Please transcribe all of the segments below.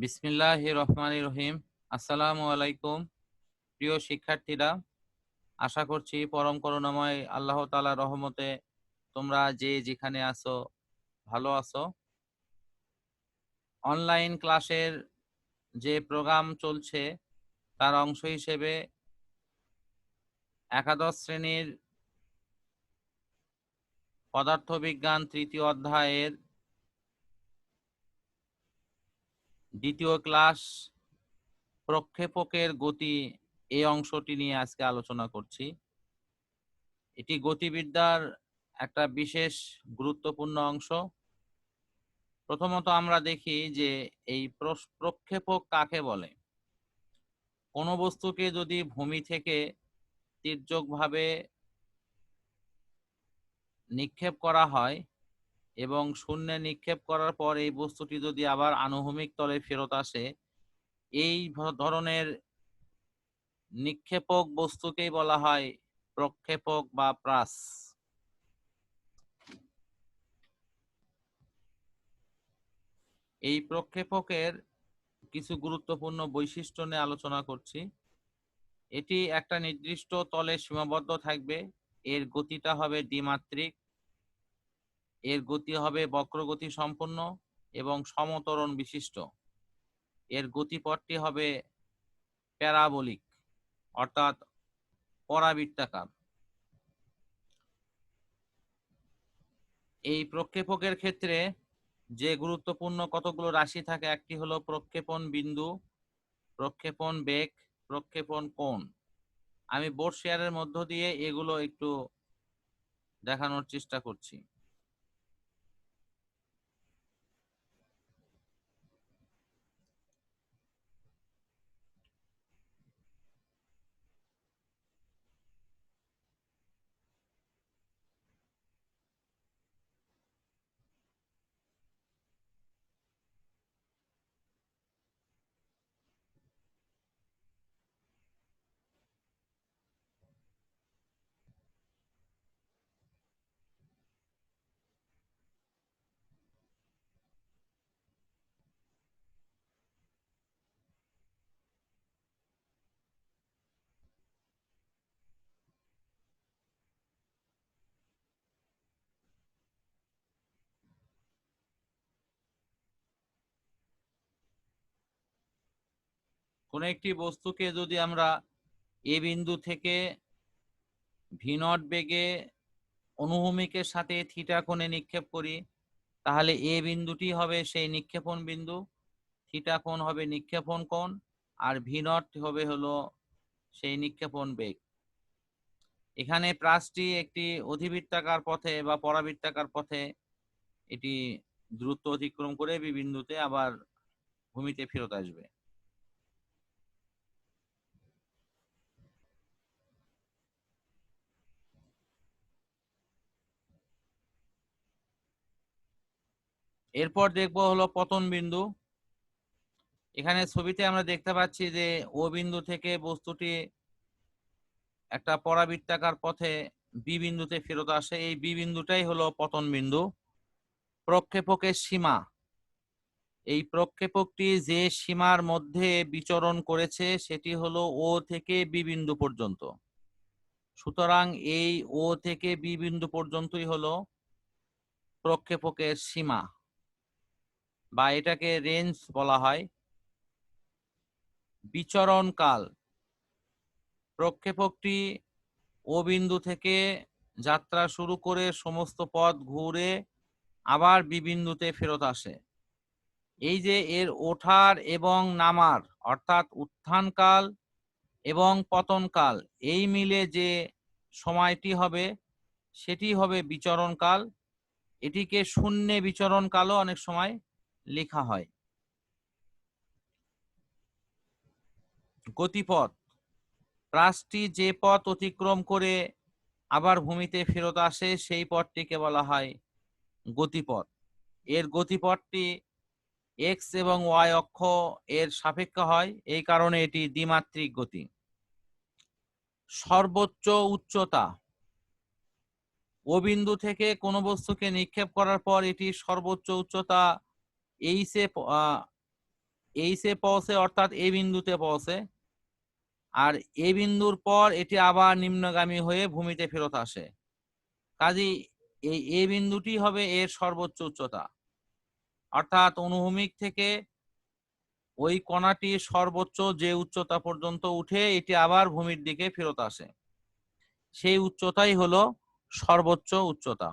বিসমিল্লাহির রহমানির রহিম। আসসালামু আলাইকুম প্রিয় শিক্ষার্থীরা, আশা করছি পরম করুণাময় আল্লাহ তাআলার রহমতে তোমরা যে যেখানে আছো ভালো আছো। অনলাইন ক্লাসের যে প্রোগ্রাম চলছে তার অংশ হিসেবে একাদশ শ্রেণীর পদার্থবিজ্ঞান তৃতীয় অধ্যায়ের দ্বিতীয় ক্লাস প্রক্ষেপকের গতি এই অংশটি নিয়ে আজকে আলোচনা করছি। এটি গতিবিদ্যার একটা বিশেষ গুরুত্বপূর্ণ অংশ। প্রথমত আমরা দেখি যে এই প্রক্ষেপক কাকে বলে। কোনো বস্তুকে যদি ভূমি থেকে তির্যকভাবে নিক্ষেপ করা হয় এবং শূন্যে নিক্ষেপ করার পর এই বস্তুটি যদি আবার আনুভূমিক তলে ফেরত আসে, এই ধরনের নিক্ষেপক বস্তুকেই বলা হয় প্রক্ষেপক বা প্রাস। এই প্রক্ষেপকের কিছু গুরুত্বপূর্ণ বৈশিষ্ট্য নিয়ে আলোচনা করছি। এটি একটা নির্দিষ্ট তলে সীমাবদ্ধ থাকবে, এর গতিটা হবে দ্বিমাত্রিক, এর গতি হবে বক্রগতি সম্পন্ন এবং সমত্বরণ বিশিষ্ট, এর গতিপথটি হবে প্যারাবোলিক অর্থাৎ পরাবৃত্তাকার। এই প্রক্ষেপকের ক্ষেত্রে যে গুরুত্বপূর্ণ কতগুলো রাশি থাকে, একটি হলো প্রক্ষেপণ বিন্দু, প্রক্ষেপণ বেগ, প্রক্ষেপণ কোণ। আমি বোর্ড শেয়ারের মধ্য দিয়ে এগুলো একটু দেখানোর চেষ্টা করছি। কোন একটি বস্তুকে যদি আমরা এ বিন্দু থেকে ভি নট বেগে অনুভূমিকের সাথে থিটা কোণে নিক্ষেপ করি, তাহলে এ বিন্দুটি হবে সেই নিক্ষেপণ বিন্দু, থিটা কোণ হবে নিক্ষেপণ কোণ, আর ভি নট হবে হলো সেই নিক্ষেপণ বেগ। এখানে প্রাসটি একটি অধিবৃত্তাকার পথে বা পরাবৃত্তাকার পথে এটি দ্রুত অতিক্রম করে বি বিন্দুতে আবার ভূমিতে ফেরত আসবে। এরপর দেখবো হলো পতন বিন্দু। এখানে ছবিতে আমরা দেখতে পাচ্ছি যে ও বিন্দু থেকে বস্তুটি একটা পরাবৃত্তাকার পথে বি বিন্দুতে ফেরত আসে, এই বি বিন্দুটাই হলো পতন বিন্দু। প্রক্ষেপকের সীমা, এই প্রক্ষেপকটি যে সীমার মধ্যে বিচরণ করেছে সেটি হলো ও থেকে বি বিন্দু পর্যন্ত। সুতরাং এই ও থেকে বি বিন্দু পর্যন্তই হলো প্রক্ষেপকের সীমা বা এটাকে রেঞ্জ বলা হয়। বিচরণ কাল, প্রক্ষেপকটি ও বিন্দু থেকে যাত্রা শুরু করে সমস্ত পথ ঘুরে আবার বি বিন্দুতে ফেরত আসে। এই যে এর ওঠার এবং নামার অর্থাৎ উত্থানকাল এবং পতনকাল এই মিলে যে সময়টি হবে সেটি হবে বিচরণকাল। এটিকে শূন্যে বিচরণকালও অনেক সময় লেখা হয়। গতিপথ, প্রাসটি যে পথ অতিক্রম করে আবার ভূমিতে ফেরত আসে সেই পথটিকে বলা হয় গতিপথ। এর গতিপথটি এক্স এবং ওয়াই অক্ষ এর সাপেক্ষে হয়, এই কারণে এটি দ্বিমাত্রিক গতি। সর্বোচ্চ উচ্চতা, ও বিন্দু থেকে কোনো বস্তুকে নিক্ষেপ করার পর এটি সর্বোচ্চ উচ্চতা এইচ এ এইচে পৌঁছে অর্থাৎ এ বিন্দুতে পৌঁছে, আর এ বিন্দুর পর এটি আবার নিম্নগামী হয়ে ভূমিতে ফেরত আসে। কাজেই এই এ বিন্দুটি হবে এর সর্বোচ্চ উচ্চতা, অর্থাৎ অনুভূমিক থেকে ওই কণাটি সর্বোচ্চ যে উচ্চতা পর্যন্ত উঠে এটি আবার ভূমির দিকে ফেরত আসে, সেই উচ্চতাই হলো সর্বোচ্চ উচ্চতা।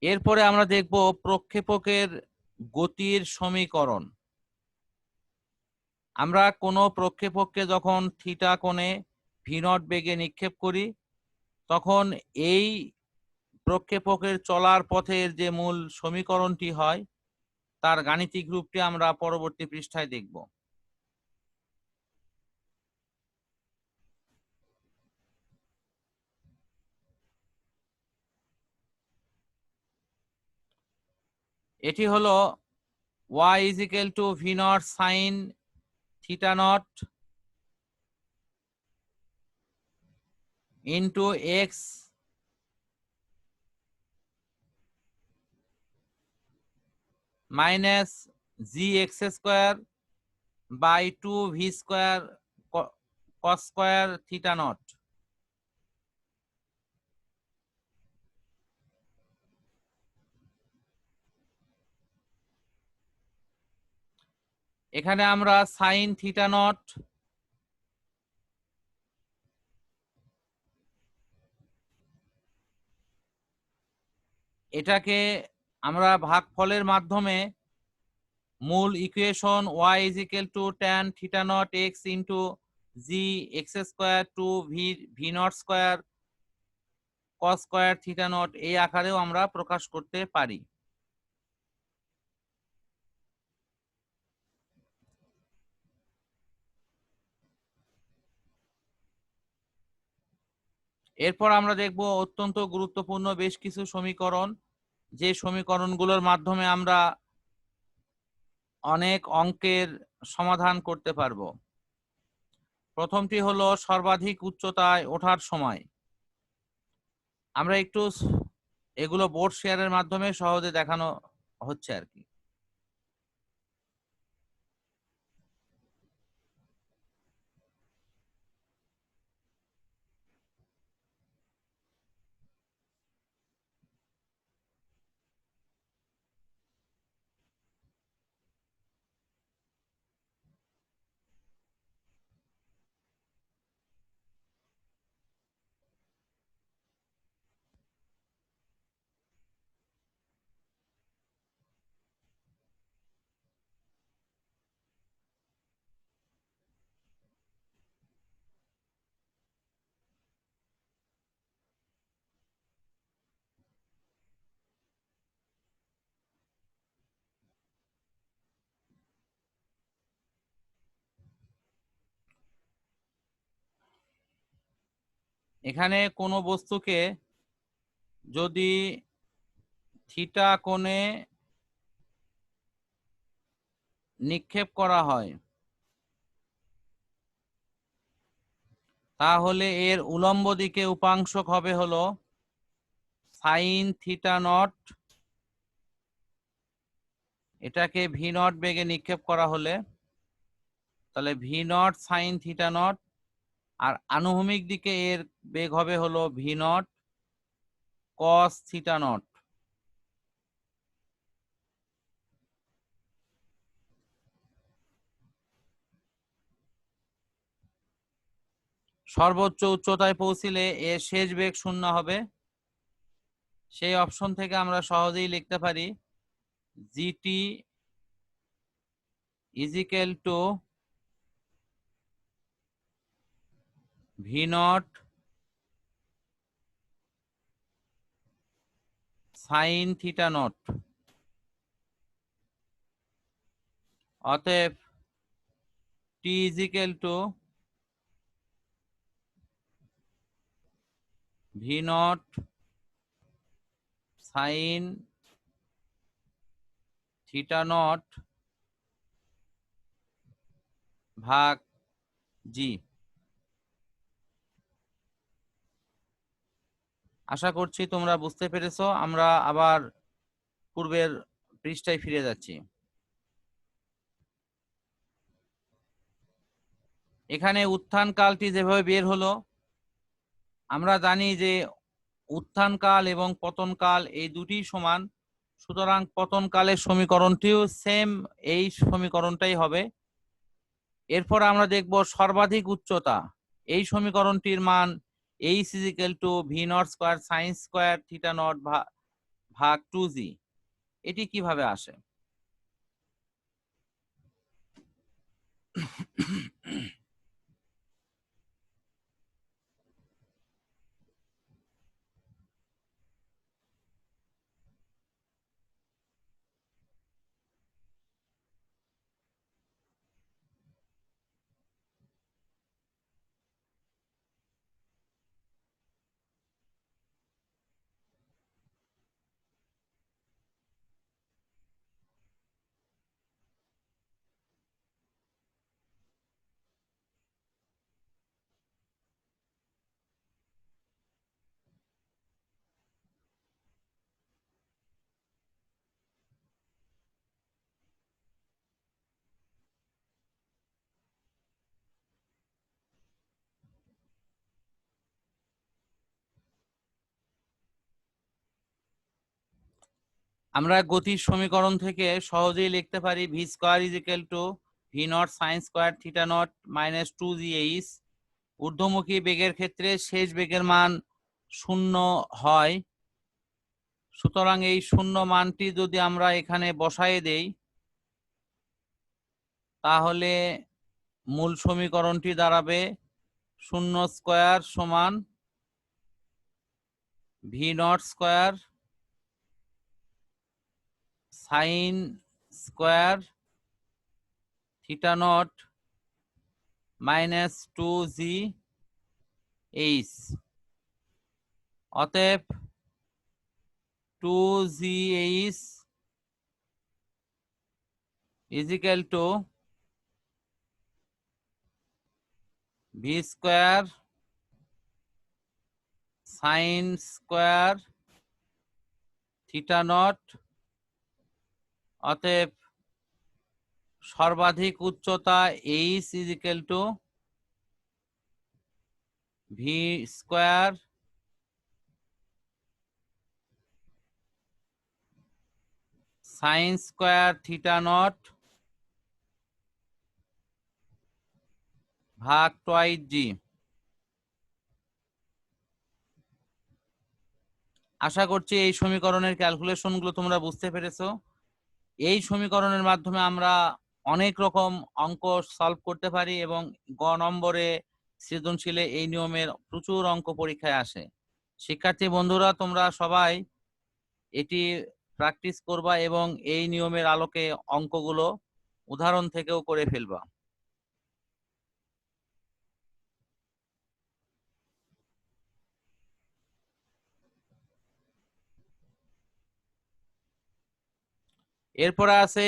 এরপরে আমরা দেখব প্রক্ষেপকের গতির সমীকরণ। আমরা কোনো প্রক্ষেপককে যখন থিটা কোণে ভি নট বেগে নিক্ষেপ করি, তখন এই প্রক্ষেপকের চলার পথের যে মূল সমীকরণটি হয় তার গাণিতিক রূপটি আমরা পরবর্তী পৃষ্ঠায় দেখব। এটি হলো y is equal to v naught sin theta naught into x minus gx square by 2 v square cos square theta naught। এখানে আমরা সাইন থিটা নট এটাকে আমরা ভাগফলের মাধ্যমে মূল equation y is equal to tan theta naught x into g x square to v naught square cos square theta naught এই আকারেও আমরা প্রকাশ করতে পারি। এরপর আমরা দেখব অত্যন্ত গুরুত্বপূর্ণ বেশ কিছু সমীকরণ, যে সমীকরণগুলোর মাধ্যমে আমরা অনেক অঙ্কের সমাধান করতে পারবো। প্রথমটি হলো সর্বাধিক উচ্চতায় ওঠার সময়। আমরা একটু এগুলো বোর্ড শেয়ারের মাধ্যমে সহজে দেখানো হচ্ছে আর কি। এখানে কোনো বস্তুকে যদি থিটা কোণে নিক্ষেপ করা হয় তাহলে এর উলম্ব দিকে উপাংশক হবে হলো সাইন থিটা নট। এটাকে ভি নট বেগে নিক্ষেপ করা হলে তাহলে V naught sine theta naught, আর আনুভূমিক দিকে এর বেগ হবে হলো V naught cos theta naught. সর্বোচ্চ উচ্চতায় পৌঁছিলে এর শেষ বেগ শূন্য হবে। সেই অপশন থেকে আমরা সহজেই লিখতে পারি G T is equal to V naught sine theta naught. অতএব T is equal to V naught sine theta naught ভাগ জি। আশা করছি তোমরা বুঝতে পেরেছো। আমরা আবার পূর্বের পৃষ্ঠায় ফিরে যাচ্ছি। এখানে উত্থান কালটি যেভাবে বের হলো, আমরা জানি যে উত্থান কাল এবং পতন কাল এই দুটি সমান, সুতরাং পতন কালের সমীকরণটিও সেম এই সমীকরণটাই হবে। এরপর আমরা দেখব সর্বাধিক উচ্চতা। এই সমীকরণটির মান h = v0² sin² θ0 ভাগ 2g। এটি কিভাবে আসে? আমরা গতির সমীকরণ থেকে সহজেই লিখতে পারি v² = v0 sin² θ0 - 2gh। ঊর্ধ্বমুখী বেগের ক্ষেত্রে শেষ বেগের মান 0 হয়, সুতরাং এই 0 মানটি যদি আমরা এখানে বসায়ে দেই, তাহলে মূল সমীকরণটি দাঁড়াবে 0² সমান v0² sin² θ0 - 2gh। অতএব 2gh = v² sin² θ0। অতএব সর্বাধিক উচ্চতা h = v² sin² θ0 ভাগ 2g। আশা করছি এই সমীকরণের ক্যালকুলেশনগুলো তোমরা বুঝতে পেরেছো। এই সমীকরণের মাধ্যমে আমরা অনেক রকম অঙ্ক সলভ করতে পারি এবং গ নম্বরে সৃজনশীলে এই নিয়মের প্রচুর অঙ্ক পরীক্ষায় আসে। শিক্ষার্থী বন্ধুরা, তোমরা সবাই এটি প্র্যাকটিস করবা এবং এই নিয়মের আলোকে অঙ্কগুলো উদাহরণ থেকেও করে ফেলবা। এরপরে আছে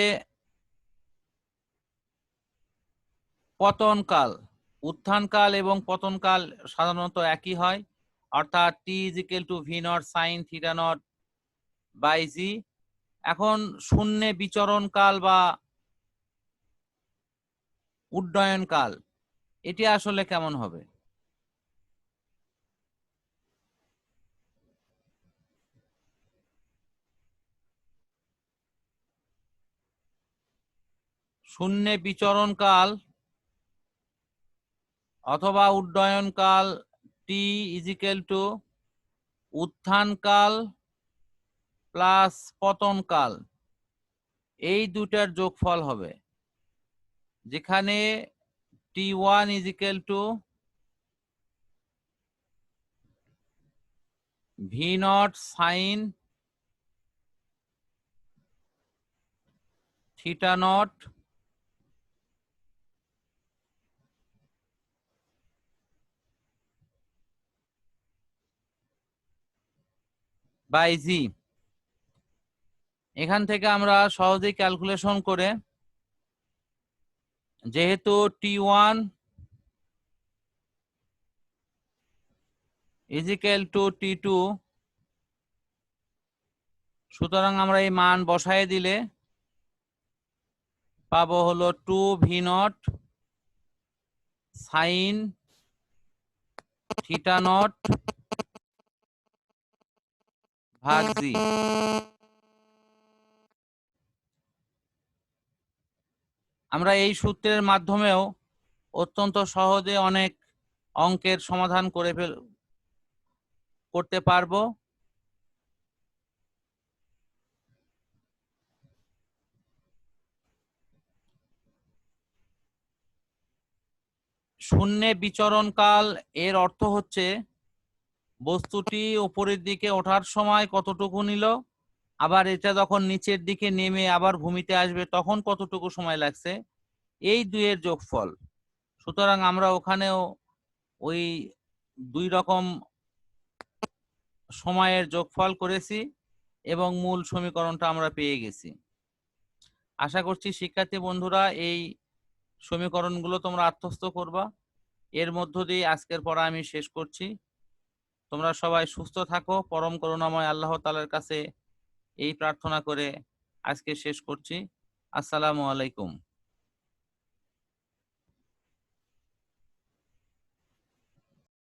পতন কাল। উত্থান কাল এবং পতন কাল সাধারণত একই হয়, অর্থাৎ t = v0 sin θ0 / g। এখন শূন্যে বিচরণ কাল বা উড্ডয়ন কাল, এটি আসলে কেমন হবে? শূন্যে বিচরণ কাল অথবা উড্ডয়ন কাল t = উত্থান কাল প্লাস পতন কাল, এই দুটার যোগফল হবে, যেখানে t1 = v0 sin θ0 / g। এখান থেকে আমরা সহজেই ক্যালকুলেশন করে, যেহেতু t1 = t2, সুতরাং আমরা এই মান বসায় দিলে পাবো হলো 2v0 সাইন থিটা নট ভাগ জি। আমরা এই সূত্রের মাধ্যমেও অত্যন্ত সহজে অনেক অঙ্কের সমাধান করতে পারবো। শূন্যে বিচরণকাল এর অর্থ হচ্ছে বস্তুটি উপরের দিকে ওঠার সময় কতটুকু নিল, আবার এটা যখন নিচের দিকে নেমে আবার ভূমিতে আসবে তখন কতটুকু সময় লাগছে, এই দুইয়ের যোগফল। সুতরাং আমরা ওখানেও ওই দুই রকম সময়ের যোগফল করেছি এবং মূল সমীকরণটা আমরা পেয়ে গেছি। আশা করছি শিক্ষার্থী বন্ধুরা এই সমীকরণগুলো তোমরা আত্মস্থ করবা। এর মধ্য দিয়ে আজকের পড়া আমি শেষ করছি। তোমরা সবাই সুস্থ থাকো, পরম করুণাময় আল্লাহ তাআলার কাছে এই প্রার্থনা করে আজকে শেষ করছি। আসসালামু আলাইকুম।